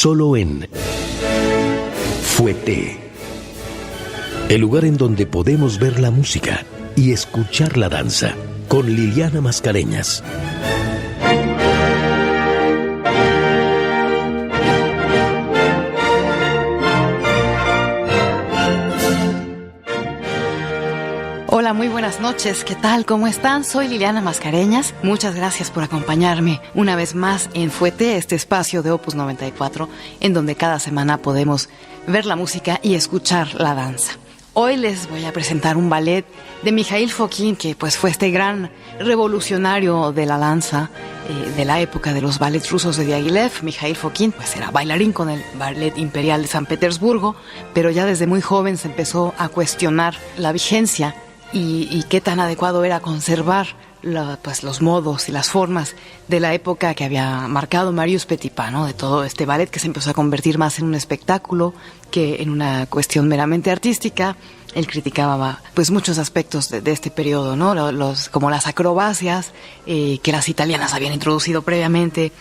solo en Fouetté, el lugar en donde podemos ver la música y escuchar la danza, con Liliana Mascareñas. Hola, muy buenas noches. ¿Qué tal? ¿Cómo están? Soy Liliana Mascareñas. Muchas gracias por acompañarme una vez más en Fouetté, este espacio de Opus 94, en donde cada semana podemos ver la música y escuchar la danza. Hoy les voy a presentar un ballet de Mikhail Fokin, que pues fue este gran revolucionario de la danza de la época de los ballets rusos de Diaghilev. Mikhail Fokin pues era bailarín con el Ballet Imperial de San Petersburgo, pero ya desde muy joven se empezó a cuestionar la vigencia y qué tan adecuado era conservar los modos y las formas de la época que había marcado Marius Petipa, ¿no? De todo este ballet que se empezó a convertir más en un espectáculo que en una cuestión meramente artística. Él criticaba pues muchos aspectos de este periodo, ¿no? Como las acrobacias que las italianas habían introducido previamente,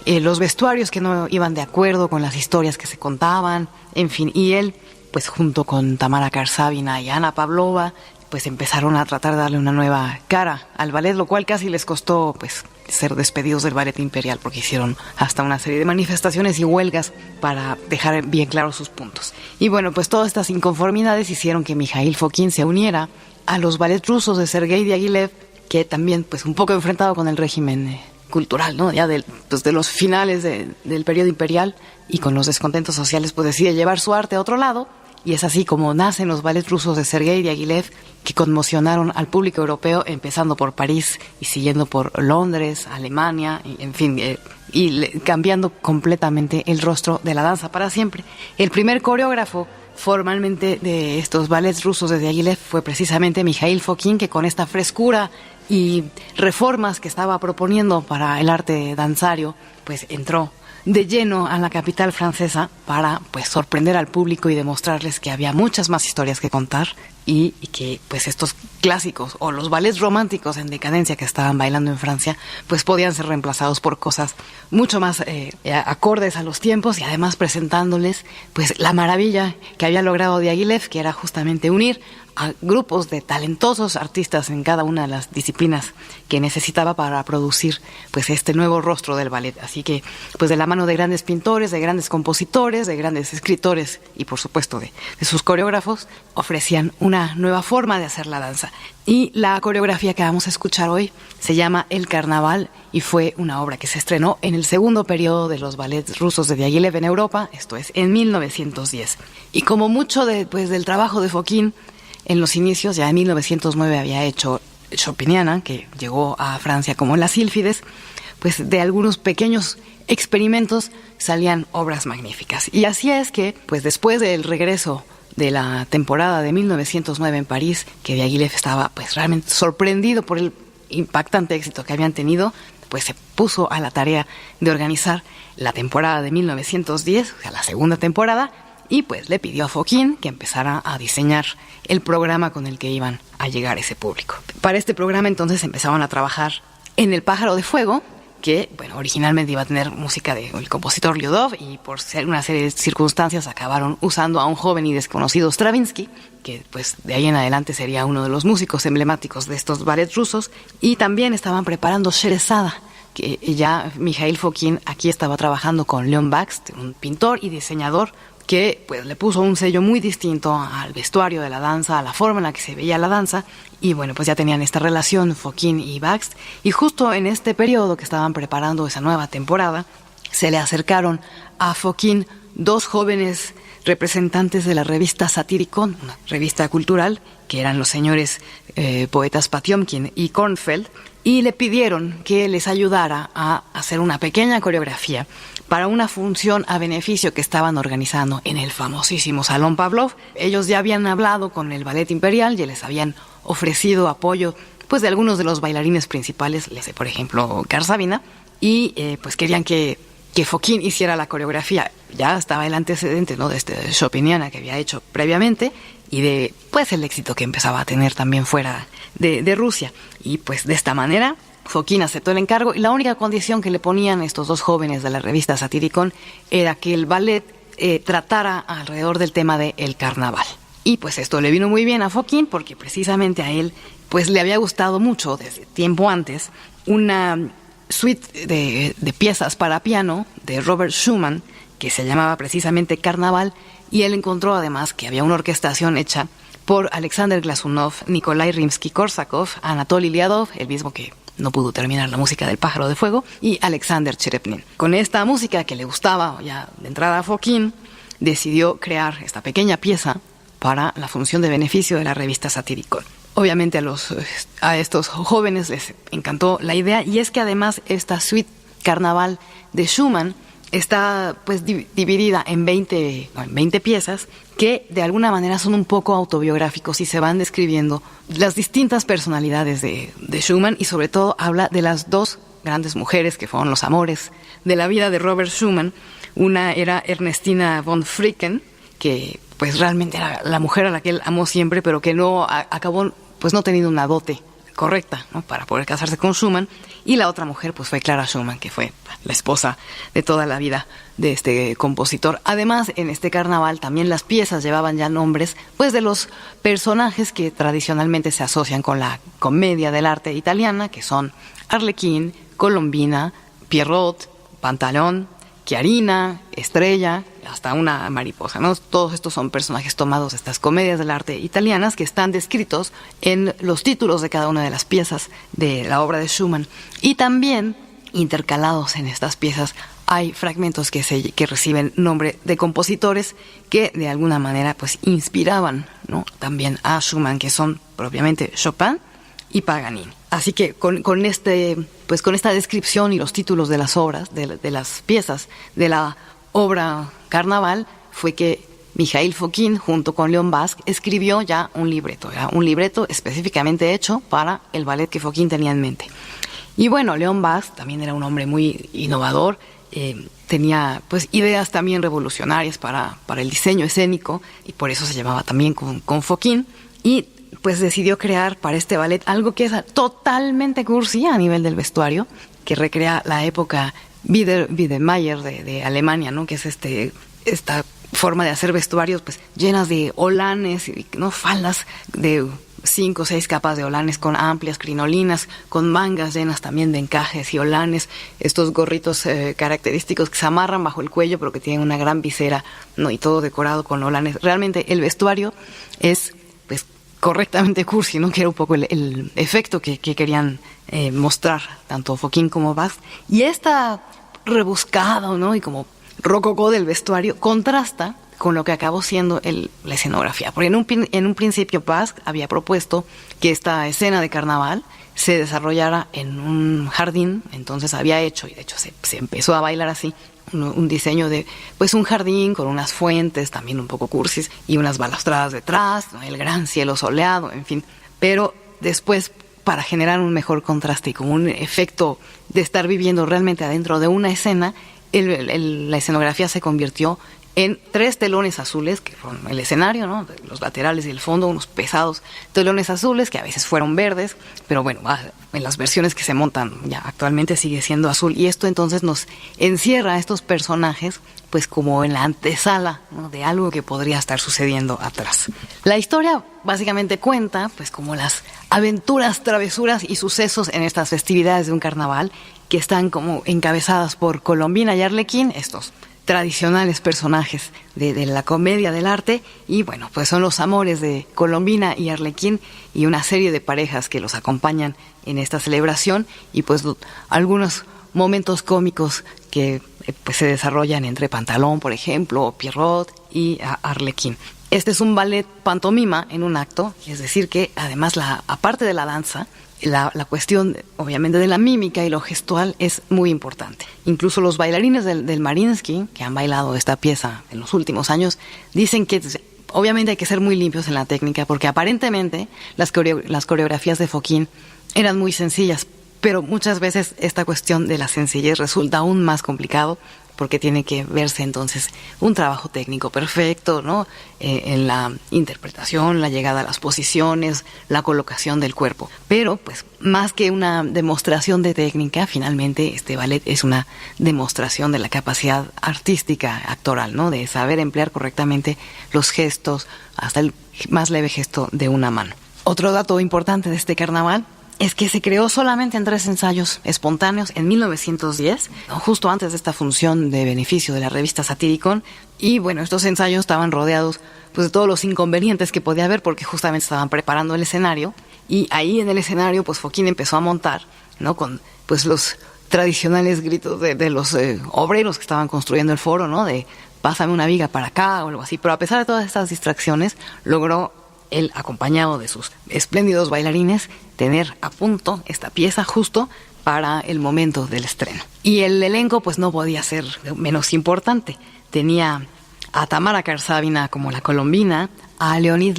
los vestuarios que no iban de acuerdo con las historias que se contaban, en fin. Y él, pues junto con Tamara Karsavina y Ana Pavlova, pues empezaron a tratar de darle una nueva cara al ballet, lo cual casi les costó pues ser despedidos del Ballet Imperial, porque hicieron hasta una serie de manifestaciones y huelgas para dejar bien claros sus puntos. Y bueno, pues todas estas inconformidades hicieron que Mikhail Fokin se uniera a los ballets rusos de Sergei Diaghilev, que también pues un poco enfrentado con el régimen cultural, ¿no? Ya de los finales del periodo imperial y con los descontentos sociales, pues decide llevar su arte a otro lado. Y es así como nacen los ballets rusos de Sergei Diaghilev, que conmocionaron al público europeo, empezando por París y siguiendo por Londres, Alemania, en fin, cambiando completamente el rostro de la danza para siempre. El primer coreógrafo formalmente de estos ballets rusos de Diaghilev fue precisamente Mikhail Fokin, que con esta frescura y reformas que estaba proponiendo para el arte danzario, pues entró de lleno a la capital francesa para pues sorprender al público y demostrarles que había muchas más historias que contar y que pues estos clásicos o los ballets románticos en decadencia que estaban bailando en Francia pues podían ser reemplazados por cosas mucho más acordes a los tiempos, y además presentándoles pues la maravilla que había logrado Diaghilev, que era justamente unir a grupos de talentosos artistas en cada una de las disciplinas que necesitaba para producir pues este nuevo rostro del ballet. Así que pues de la mano de grandes pintores, de grandes compositores, de grandes escritores y por supuesto de sus coreógrafos, ofrecían una nueva forma de hacer la danza. Y la coreografía que vamos a escuchar hoy se llama El Carnaval y fue una obra que se estrenó en el segundo periodo de los ballets rusos de Diaghilev en Europa, esto es en 1910. Y como mucho del trabajo de Fokin en los inicios, ya en 1909 había hecho Chopiniana, que llegó a Francia como Las Sílfides, pues de algunos pequeños experimentos salían obras magníficas. Y así es que, pues después del regreso de la temporada de 1909 en París, que Diaghilev estaba pues realmente sorprendido por el impactante éxito que habían tenido, pues se puso a la tarea de organizar la temporada de 1910, o sea, la segunda temporada, y pues le pidió a Fokin que empezara a diseñar el programa con el que iban a llegar ese público. Para este programa entonces empezaban a trabajar en El Pájaro de Fuego, que bueno, originalmente iba a tener música del compositor Lyudov, y por una serie de circunstancias acabaron usando a un joven y desconocido Stravinsky, que pues de ahí en adelante sería uno de los músicos emblemáticos de estos ballets rusos. Y también estaban preparando Sherezada, que ya Mikhail Fokin aquí estaba trabajando con Leon Bakst, un pintor y diseñador que pues le puso un sello muy distinto al vestuario de la danza, a la forma en la que se veía la danza. Y bueno, pues ya tenían esta relación Fokin y Bakst, y justo en este periodo que estaban preparando esa nueva temporada, se le acercaron a Fokin dos jóvenes representantes de la revista Satyricon, una revista cultural, que eran los señores poetas Patiomkin y Kornfeld, y le pidieron que les ayudara a hacer una pequeña coreografía para una función a beneficio que estaban organizando en el famosísimo Salón Pavlov. Ellos ya habían hablado con el Ballet Imperial y les habían ofrecido apoyo pues de algunos de los bailarines principales, por ejemplo Karsavina, y pues querían que Fokin hiciera la coreografía. Ya estaba el antecedente, ¿no?, de este Chopiniana que había hecho previamente, y de pues el éxito que empezaba a tener también fuera de Rusia. Y pues de esta manera Fokine aceptó el encargo y la única condición que le ponían estos dos jóvenes de la revista Satyricon era que el ballet tratara alrededor del tema del carnaval. Y pues esto le vino muy bien a Fokine porque precisamente a él pues le había gustado mucho desde tiempo antes una suite de piezas para piano de Robert Schumann que se llamaba precisamente Carnaval, y él encontró además que había una orquestación hecha por Alexander Glazunov, Nikolai Rimsky-Korsakov, Anatoly Liadov, el mismo que no pudo terminar la música del Pájaro de Fuego, y Alexander Cherepnin. Con esta música que le gustaba ya de entrada a Fokine, decidió crear esta pequeña pieza para la función de beneficio de la revista Satyricon. Obviamente a estos jóvenes les encantó la idea, y es que además esta suite Carnaval de Schumann está pues dividida en 20 piezas que de alguna manera son un poco autobiográficos y se van describiendo las distintas personalidades de Schumann, y sobre todo habla de las dos grandes mujeres que fueron los amores de la vida de Robert Schumann. Una era Ernestina von Fricken, que pues realmente era la mujer a la que él amó siempre, pero que no acabó pues no teniendo una dote correcta, ¿no?, para poder casarse con Schumann. Y la otra mujer pues fue Clara Schumann, que fue la esposa de toda la vida de este compositor. Además, en este carnaval también las piezas llevaban ya nombres pues de los personajes que tradicionalmente se asocian con la comedia del arte italiana, que son Arlequín, Colombina, Pierrot, Pantalón, Chiarina, Estrella, hasta una mariposa, ¿no? Todos estos son personajes tomados de estas comedias del arte italianas que están descritos en los títulos de cada una de las piezas de la obra de Schumann. Y también, intercalados en estas piezas, hay fragmentos que reciben nombre de compositores que de alguna manera pues inspiraban, ¿no?, también a Schumann, que son propiamente Chopin y Paganini. Así que con esta descripción y los títulos de las obras, de las piezas de la obra Carnaval, fue que Mikhail Fokine, junto con Leon Basque, escribió ya un libreto. Era un libreto específicamente hecho para el ballet que Fokine tenía en mente. Y bueno, Leon Basque también era un hombre muy innovador, tenía pues ideas también revolucionarias para el diseño escénico, y por eso se llevaba también con Fokine, y pues decidió crear para este ballet algo que es totalmente cursi a nivel del vestuario, que recrea la época Biedermeier de Alemania, ¿no?, que es esta forma de hacer vestuarios pues llenas de holanes, ¿no?, faldas de 5 o 6 capas de holanes con amplias crinolinas, con mangas llenas también de encajes y holanes, estos gorritos característicos que se amarran bajo el cuello pero que tienen una gran visera, ¿no?, y todo decorado con holanes. Realmente el vestuario es pues correctamente cursi, ¿no?, que era un poco el efecto que querían mostrar tanto Fokine como Basque. Y esta rebuscado, ¿no?, y como rococó del vestuario contrasta con lo que acabó siendo la escenografía. Porque en un principio Basque había propuesto que esta escena de carnaval se desarrollara en un jardín. Entonces había hecho, y de hecho se empezó a bailar así, un diseño de pues un jardín con unas fuentes también un poco cursis y unas balustradas detrás, ¿no?, el gran cielo soleado, en fin. Pero después, para generar un mejor contraste y como un efecto de estar viviendo realmente adentro de una escena, la escenografía se convirtió en 3 telones azules, que fueron el escenario, ¿no?, los laterales y el fondo, unos pesados telones azules que a veces fueron verdes, pero bueno, en las versiones que se montan ya actualmente sigue siendo azul, y esto entonces nos encierra a estos personajes pues como en la antesala, ¿no?, de algo que podría estar sucediendo atrás. La historia básicamente cuenta pues como las aventuras, travesuras y sucesos en estas festividades de un carnaval que están como encabezadas por Colombina y Arlequín, estos tradicionales personajes de la comedia del arte, y bueno, pues son los amores de Colombina y Arlequín y una serie de parejas que los acompañan en esta celebración, y pues algunos momentos cómicos que pues se desarrollan entre Pantalón, por ejemplo, o Pierrot y Arlequín. Este es un ballet pantomima en un acto, es decir que además aparte de la danza, la cuestión obviamente de la mímica y lo gestual es muy importante. Incluso los bailarines del Mariinsky, que han bailado esta pieza en los últimos años, dicen que obviamente hay que ser muy limpios en la técnica, porque aparentemente las coreografías de Fokine eran muy sencillas, pero muchas veces esta cuestión de la sencillez resulta aún más complicado porque tiene que verse entonces un trabajo técnico perfecto, ¿no? En la interpretación, la llegada a las posiciones, la colocación del cuerpo. Pero, pues, más que una demostración de técnica, finalmente este ballet es una demostración de la capacidad artística actoral, ¿no? De saber emplear correctamente los gestos, hasta el más leve gesto de una mano. Otro dato importante de este carnaval es que se creó solamente en 3 ensayos espontáneos en 1910, justo antes de esta función de beneficio de la revista Satyricon. Y bueno, estos ensayos estaban rodeados pues de todos los inconvenientes que podía haber, porque justamente estaban preparando el escenario, y ahí en el escenario pues Fokine empezó a montar, ¿no? Con pues los tradicionales gritos de los obreros que estaban construyendo el foro, ¿no? De pásame una viga para acá o algo así. Pero a pesar de todas estas distracciones, logró él, acompañado de sus espléndidos bailarines, tener a punto esta pieza justo para el momento del estreno. Y el elenco pues no podía ser menos importante. Tenía a Tamara Karsavina como la Colombina, a Leonid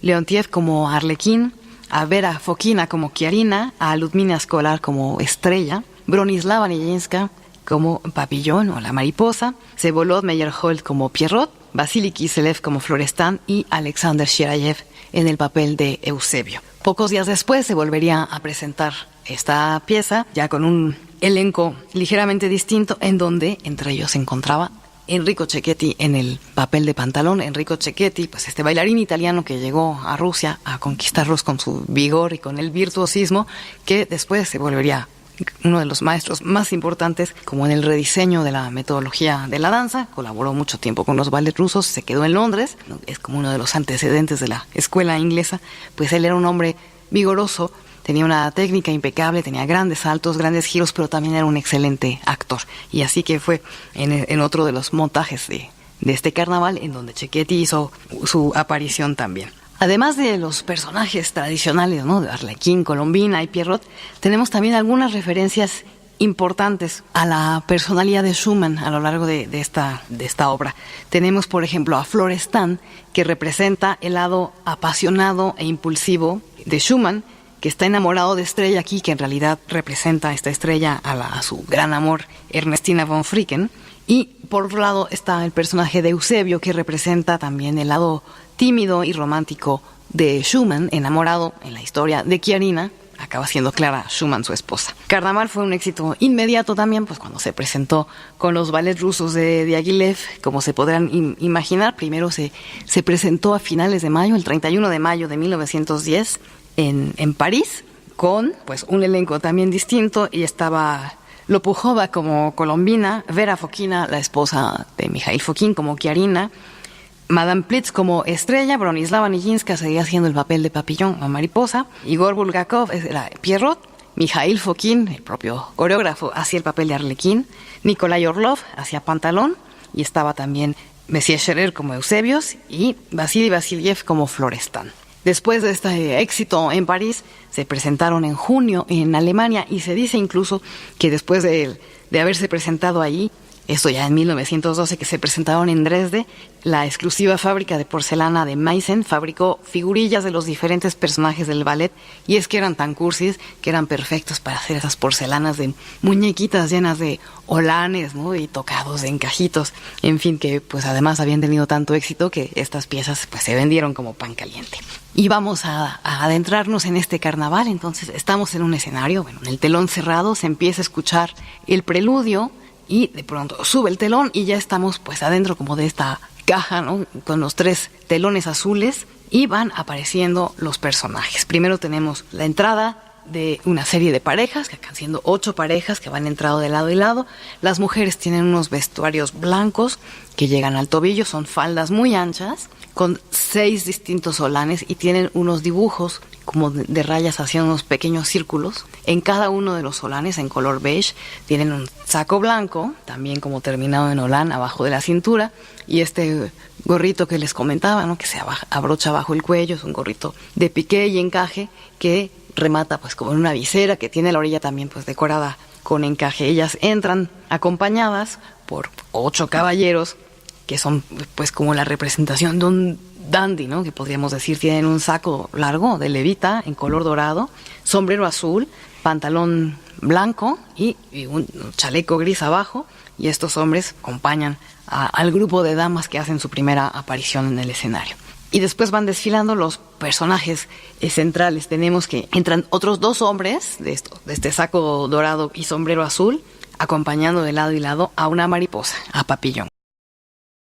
Leontiev como Arlequín, a Vera Fokina como Chiarina, a Ludmila Skolar como Estrella, Bronislava Nijinská como Papillón o la Mariposa, Vsevolod Meyerhold como Pierrot, Vasily Kiselev como Florestan y Alexander Shirayev en el papel de Eusebio. Pocos días después se volvería a presentar esta pieza, ya con un elenco ligeramente distinto, en donde entre ellos se encontraba Enrico Cecchetti en el papel de Pantalón. Enrico Cecchetti, pues este bailarín italiano que llegó a Rusia a conquistarlos con su vigor y con el virtuosismo, que después se volvería uno de los maestros más importantes como en el rediseño de la metodología de la danza. Colaboró mucho tiempo con los ballets rusos, se quedó en Londres, es como uno de los antecedentes de la escuela inglesa. Pues él era un hombre vigoroso, tenía una técnica impecable, tenía grandes saltos, grandes giros, pero también era un excelente actor. Y así que fue en otro de los montajes de este carnaval en donde Cecchetti hizo su aparición también. Además de los personajes tradicionales, ¿no? De Arlequín, Colombina y Pierrot, tenemos también algunas referencias importantes a la personalidad de Schumann a lo largo de esta obra. Tenemos, por ejemplo, a Florestan, que representa el lado apasionado e impulsivo de Schumann, que está enamorado de Estrella aquí, que en realidad representa a esta Estrella a su gran amor, Ernestina von Fricken. Y por otro lado está el personaje de Eusebio, que representa también el lado tímido y romántico de Schumann, enamorado en la historia de Chiarina. Acaba siendo Clara Schumann su esposa. Carnaval fue un éxito inmediato también, pues cuando se presentó con los ballets rusos de Diaghilev, como se podrán imaginar. Primero se presentó a finales de mayo, el 31 de mayo de 1910, en París, con pues un elenco también distinto, y estaba Lopujova como Colombina, Vera Fokina, la esposa de Mikhail Fokin, como Chiarina, Madame Plitz como Estrella, Bronislava Nijinská seguía haciendo el papel de Papillón o Mariposa, Igor Bulgakov era Pierrot, Mikhail Fokin, el propio coreógrafo, hacía el papel de Arlequín, Nikolai Orlov hacía Pantalón, y estaba también Messier Scherer como Eusebios y Vasily Vasiliev como Florestan. Después de este éxito en París, se presentaron en junio en Alemania, y se dice incluso que después de haberse presentado allí, esto ya en 1912, que se presentaron en Dresde, la exclusiva fábrica de porcelana de Meissen fabricó figurillas de los diferentes personajes del ballet, y es que eran tan cursis que eran perfectos para hacer esas porcelanas de muñequitas llenas de holanes, ¿no? Y tocados de encajitos, en fin, que pues además habían tenido tanto éxito que estas piezas pues se vendieron como pan caliente. Y vamos a adentrarnos en este carnaval. Entonces estamos en un escenario, en el telón cerrado, se empieza a escuchar el preludio, y de pronto sube el telón y ya estamos pues adentro como de esta caja, ¿no? Con los 3 telones azules, y van apareciendo los personajes. Primero tenemos la entrada de una serie de parejas, que acaban siendo 8 parejas que van entrando de lado y lado. Las mujeres tienen unos vestuarios blancos que llegan al tobillo, son faldas muy anchas, con 6 distintos solanes, y tienen unos dibujos como de rayas hacia unos pequeños círculos. En cada uno de los solanes, en color beige, tienen un saco blanco, también como terminado en holán, abajo de la cintura, y este gorrito que les comentaba, ¿no? Que se abrocha bajo el cuello, es un gorrito de piqué y encaje que remata pues como en una visera, que tiene la orilla también pues decorada con encaje. Ellas entran acompañadas por 8 caballeros, que son pues como la representación dandy, ¿no? Que podríamos decir, tienen un saco largo de levita en color dorado, sombrero azul, pantalón blanco y un chaleco gris abajo, y estos hombres acompañan al grupo de damas que hacen su primera aparición en el escenario. Y después van desfilando los personajes centrales. Tenemos que entran otros 2 hombres de este saco dorado y sombrero azul, acompañando de lado y lado a una mariposa, a Papillón.